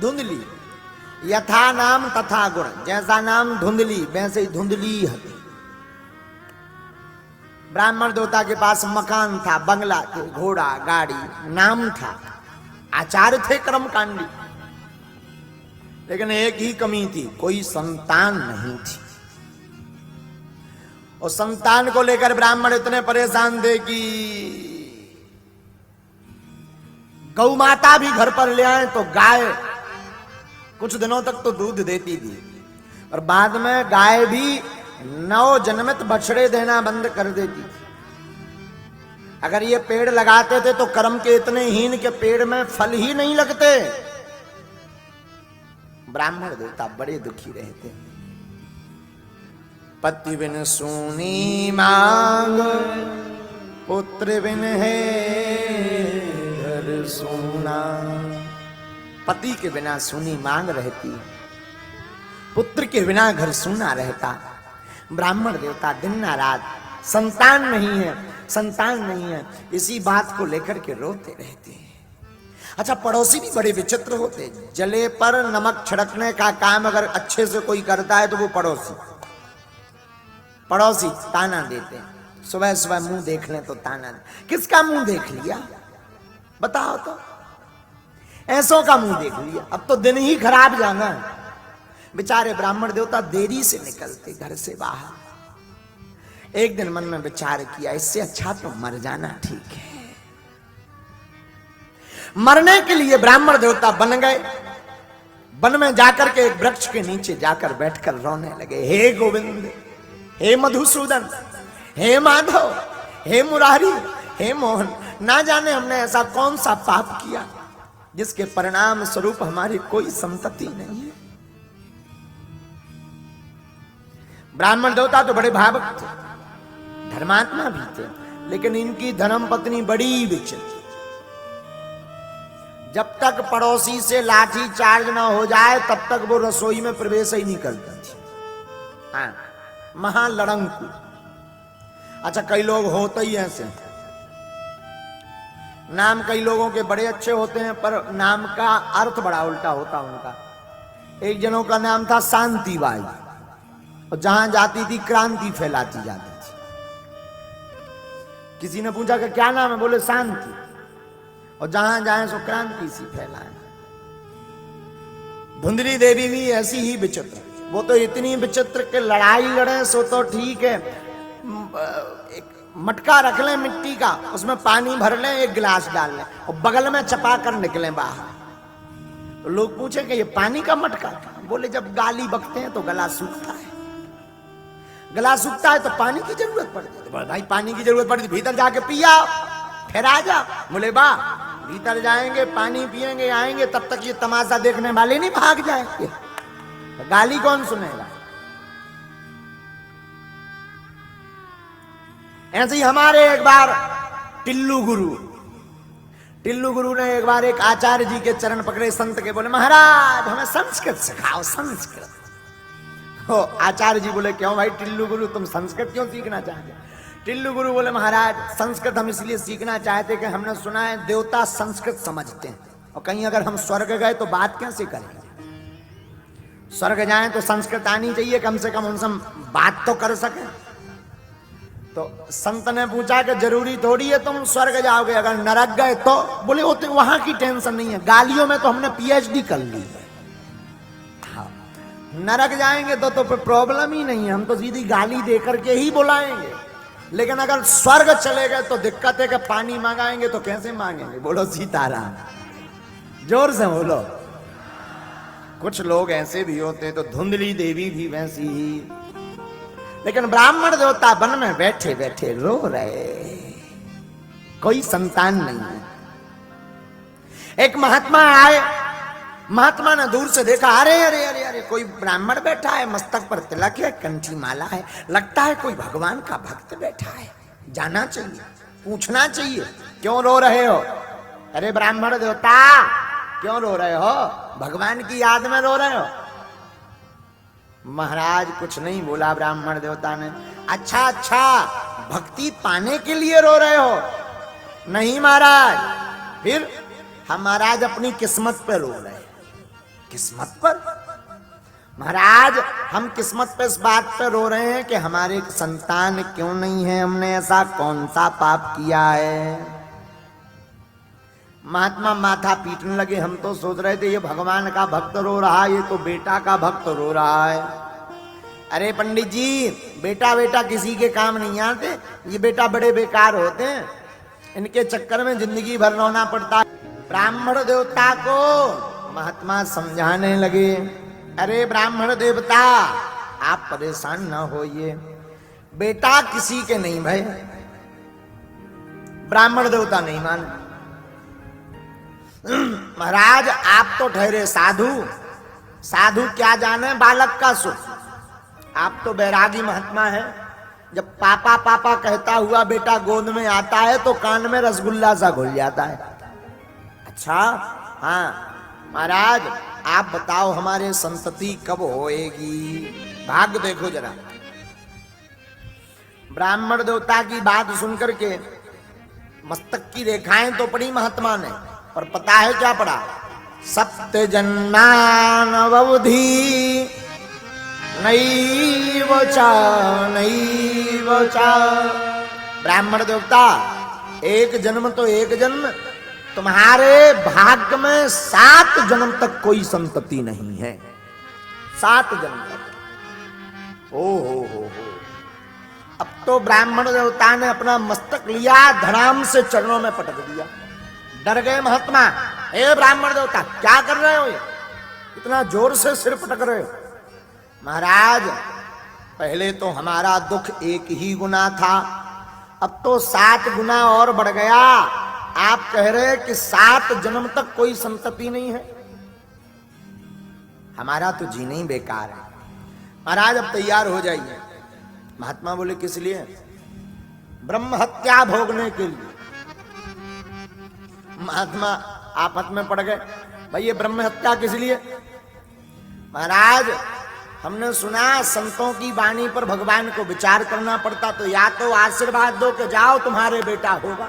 धुंधली। यथा नाम तथा गुण, जैसा नाम धुंधली वैसे ही धुंधली हती। ब्राह्मण देवता के पास मकान था, बंगला थे, घोड़ा गाड़ी, नाम था, आचार्य थे कर्मकांडी, लेकिन एक ही कमी थी, कोई संतान नहीं थी। और संतान को लेकर ब्राह्मण इतने परेशान थे कि गौ माता भी घर पर ले आए तो गाय कुछ दिनों तक तो दूध देती थी, और बाद में गाय भी नवजन्मित बछड़े देना बंद कर देती थी। अगर ये पेड़ लगाते थे तो कर्म के इतने हीन के पेड़ में फल ही नहीं लगते। ब्राह्मण देवता बड़े दुखी रहते। पति बिन सूनी मांग, पुत्र बिन है घर सूना। पति के बिना सूनी मांग रहती, पुत्र के बिना घर सूना रहता। ब्राह्मण देवता दिन ना रात संतान नहीं है, संतान नहीं है, इसी बात को लेकर के रोते रहते हैं। अच्छा, पड़ोसी भी बड़े विचित्र होते। जले पर नमक छिड़कने का काम अगर अच्छे से कोई करता है तो वो पड़ोसी ताना देते हैं। सुबह सुबह मुंह देख लें तो ताना। किसका मुंह देख लिया बताओ तो? ऐसों का मुंह देख लिया, अब तो दिन ही खराब जाना है। बेचारे ब्राह्मण देवता देरी से निकलते घर से बाहर। एक दिन मन में विचार किया, इससे अच्छा तो मर जाना ठीक है। मरने के लिए ब्राह्मण देवता बन गए। वन में जाकर के एक वृक्ष के नीचे जाकर बैठकर रोने लगे। हे गोविंद, हे मधुसूदन, हे माधव, हे मुरारी, हे मोहन, ना जाने हमने ऐसा कौन सा पाप किया जिसके परिणाम स्वरूप हमारी कोई संतति नहीं है। ब्राह्मण देवता तो बड़े भावुक थे, धर्मात्मा भी थे, लेकिन इनकी धर्म पत्नी बड़ी विचित्र। जब तक पड़ोसी से लाठी चार्ज ना हो जाए तब तक वो रसोई में प्रवेश ही नहीं करती थी। हाँ, महालड़ंकू। अच्छा, कई लोग होते ही ऐसे, नाम कई लोगों के बड़े अच्छे होते हैं पर नाम का अर्थ बड़ा उल्टा होता उनका। एक जनों का नाम था शांतिबाई, और जहां जाती थी क्रांति फैलाती जाती थी। किसी ने पूछा कि क्या नाम है, बोले शांति, और जहां जाए सो क्रांति सी फैलाए। धुंधली देवी भी ऐसी ही विचित्र। वो तो इतनी विचित्र कि लड़ाई लड़े सो तो ठीक है, एक मटका रख लें मिट्टी का, उसमें पानी भर लें, एक गिलास डाल लें और बगल में चपा कर निकलें बाहर। तो लोग पूछे कि ये पानी का मटका था? बोले जब गाली बकते हैं तो गला सूखता है, गला सूखता है तो पानी की जरूरत पड़ती है। भाई पानी की जरूरत पड़ती, भीतर जाके पिया फिर आ जा। बोले वाह, भीतर जाएंगे पानी पिएंगे आएंगे, तब तक ये तमाशा देखने वाले नहीं भाग जाएंगे, तो गाली कौन सुनेगा? ऐसे ही हमारे एक बार टिल्लू गुरु ने एक बार एक आचार्य जी के चरण पकड़े, संत के, बोले महाराज हमें संस्कृत सिखाओ, संस्कृत। हो आचार्य जी बोले क्यों भाई टिल्लू गुरु, तुम संस्कृत क्यों सीखना चाहते? टिल्लू गुरु बोले महाराज संस्कृत हम इसलिए सीखना चाहते कि हमने सुना है देवता संस्कृत समझते हैं, और कहीं अगर हम स्वर्ग गए तो बात कैसे करेंगे? स्वर्ग जाएं तो संस्कृत आनी चाहिए, कम से कम उनसे बात तो कर सके। तो संत ने पूछा कि जरूरी थोड़ी है तुम स्वर्ग जाओगे, अगर नरक गए तो? बोले वो तो वहां की टेंशन नहीं है, गालियों में तो हमने पीएचडी कर ली है। हाँ, नरक जाएंगे तो प्रॉब्लम ही नहीं है, हम तो सीधी गाली दे करके ही बुलाएंगे। लेकिन अगर स्वर्ग चले गए तो दिक्कत है कि पानी मांगाएंगे तो कैसे मांगेंगे? बोलो सीताराम, जोर से बोलो। कुछ लोग ऐसे भी होते, तो धुंधली देवी भी वैसी ही। लेकिन ब्राह्मण देवता वन में बैठे बैठे रो रहे, कोई संतान नहीं है। एक महात्मा आए, महात्मा ने दूर से देखा, अरे अरे अरे अरे कोई ब्राह्मण बैठा है, मस्तक पर तिलक है, कंठी माला है, लगता है कोई भगवान का भक्त बैठा है, जाना चाहिए, पूछना चाहिए क्यों रो रहे हो? अरे ब्राह्मण देवता क्यों रो रहे हो? भगवान की याद में रो रहे हो? महाराज कुछ नहीं बोला ब्राह्मण देवता ने। अच्छा अच्छा, भक्ति पाने के लिए रो रहे हो? नहीं महाराज। फिर? हम महाराज अपनी किस्मत पे रो रहे हैं। किस्मत पर। महाराज हम किस्मत पे इस बात पे रो रहे हैं कि हमारे संतान क्यों नहीं है, हमने ऐसा कौन सा पाप किया है। महात्मा माथा पीटने लगे। हम तो सोच रहे थे ये भगवान का भक्त रो रहा है, ये तो बेटा का भक्त रो रहा है। अरे पंडित जी, बेटा बेटा किसी के काम नहीं आते, ये बेटा बड़े बेकार होते हैं, इनके चक्कर में जिंदगी भर रोना पड़ता है। ब्राह्मण देवता को महात्मा समझाने लगे, अरे ब्राह्मण देवता आप परेशान ना होइए, बेटा किसी के नहीं भाई। ब्राह्मण देवता नहीं माने। महाराज आप तो ठहरे साधु, साधु क्या जाने बालक का सुख। आप तो बैरागी महात्मा है। जब पापा पापा कहता हुआ बेटा गोद में आता है तो कान में रसगुल्ला सा घुल जाता है। अच्छा हाँ महाराज आप बताओ हमारे संतति कब होएगी, भाग्य देखो जरा। ब्राह्मण देवता की बात सुनकर के मस्तक की रेखाएं तो पड़ी महात्मा ने, पर पता है क्या पड़ा? सप्त जन्मानवधि नैव चा। ब्राह्मण देवता एक जन्म तो एक जन्म, तुम्हारे भाग्य में 7 जन्म तक कोई संतति नहीं है। 7 जन्म तक। हो। अब तो ब्राह्मण देवता ने अपना मस्तक लिया, धड़ाम से चरणों में पटक दिया। डर गए महात्मा। ए ब्राह्मण देवता क्या कर रहे हो, इतना जोर से सिर पटक रहे हो? महाराज पहले तो हमारा दुख 1 ही गुना था, अब तो 7 गुना और बढ़ गया। आप कह रहे हैं कि 7 जन्म तक कोई संतति नहीं है, हमारा तो जीना ही बेकार है। महाराज अब तैयार हो जाइए। महात्मा बोले किस लिए? ब्रह्म हत्या भोगने के लिए। महात्मा आफत में पड़ गए, भाई ये ब्रह्म हत्या किस लिए? महाराज हमने सुना संतों की वाणी पर भगवान को विचार करना पड़ता, तो या तो आशीर्वाद दो कि जाओ तुम्हारे बेटा होगा,